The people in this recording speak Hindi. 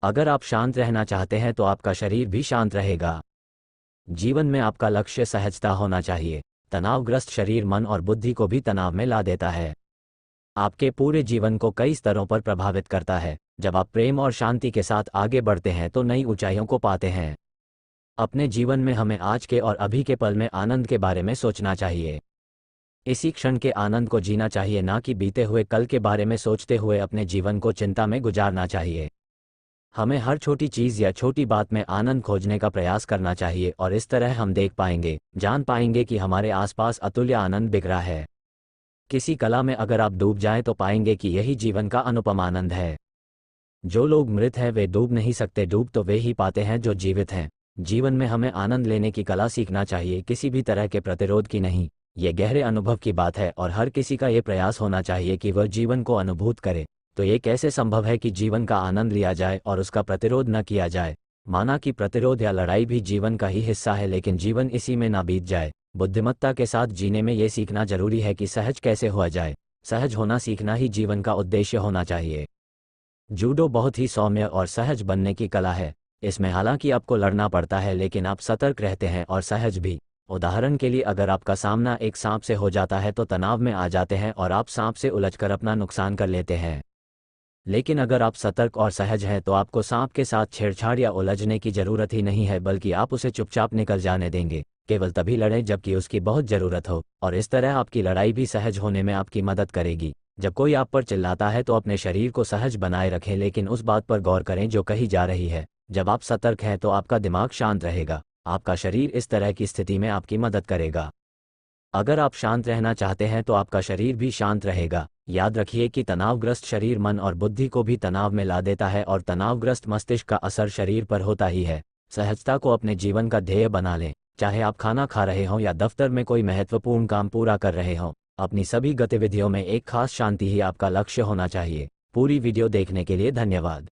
अगर आप शांत रहना चाहते हैं तो आपका शरीर भी शांत रहेगा। जीवन में आपका लक्ष्य सहजता होना चाहिए। तनावग्रस्त शरीर मन और बुद्धि को भी तनाव में ला देता है। आपके पूरे जीवन को कई स्तरों पर प्रभावित करता है। जब आप प्रेम और शांति के साथ आगे बढ़ते हैं तो नई ऊंचाइयों को पाते हैं। अपने जीवन में हमें आज के और अभी के पल में आनंद के बारे में सोचना चाहिए। इसी क्षण के आनंद को जीना चाहिए, ना कि बीते हुए कल के बारे में सोचते हुए अपने जीवन को चिंता में गुजारना चाहिए। हमें हर छोटी चीज़ या छोटी बात में आनंद खोजने का प्रयास करना चाहिए और इस तरह हम देख पाएंगे, जान पाएंगे कि हमारे आसपास अतुल्य आनंद बिखरा है। किसी कला में अगर आप डूब जाएं तो पाएंगे कि यही जीवन का अनुपम आनंद है। जो लोग मृत हैं वे डूब नहीं सकते, डूब तो वे ही पाते हैं जो जीवित हैं। जीवन में हमें आनंद लेने की कला सीखना चाहिए, किसी भी तरह के प्रतिरोध की नहीं। ये गहरे अनुभव की बात है और हर किसी का ये प्रयास होना चाहिए कि वह जीवन को अनुभूत करे। तो ये कैसे संभव है कि जीवन का आनंद लिया जाए और उसका प्रतिरोध न किया जाए? माना कि प्रतिरोध या लड़ाई भी जीवन का ही हिस्सा है, लेकिन जीवन इसी में ना बीत जाए। बुद्धिमत्ता के साथ जीने में ये सीखना जरूरी है कि सहज कैसे हुआ जाए। सहज होना सीखना ही जीवन का उद्देश्य होना चाहिए। जूडो बहुत ही सौम्य और सहज बनने की कला है। इसमें हालांकि आपको लड़ना पड़ता है, लेकिन आप सतर्क रहते हैं और सहज भी। उदाहरण के लिए, अगर आपका सामना एक सांप से हो जाता है तो तनाव में आ जाते हैं और आप सांप से उलझकर अपना नुकसान कर लेते हैं। लेकिन अगर आप सतर्क और सहज हैं तो आपको सांप के साथ छेड़छाड़ या उलझने की जरूरत ही नहीं है, बल्कि आप उसे चुपचाप निकल जाने देंगे। केवल तभी लड़ें जबकि उसकी बहुत जरूरत हो, और इस तरह आपकी लड़ाई भी सहज होने में आपकी मदद करेगी। जब कोई आप पर चिल्लाता है तो अपने शरीर को सहज बनाए रखें, लेकिन उस बात पर गौर करें जो कही जा रही है। जब आप सतर्क हैं तो आपका दिमाग शांत रहेगा। आपका शरीर इस तरह की स्थिति में आपकी मदद करेगा। अगर आप शांत रहना चाहते हैं तो आपका शरीर भी शांत रहेगा। याद रखिए कि तनावग्रस्त शरीर मन और बुद्धि को भी तनाव में ला देता है और तनावग्रस्त मस्तिष्क का असर शरीर पर होता ही है। सहजता को अपने जीवन का ध्येय बना लें। चाहे आप खाना खा रहे हों या दफ्तर में कोई महत्वपूर्ण काम पूरा कर रहे हों, अपनी सभी गतिविधियों में एक खास शांति ही आपका लक्ष्य होना चाहिए। पूरी वीडियो देखने के लिए धन्यवाद।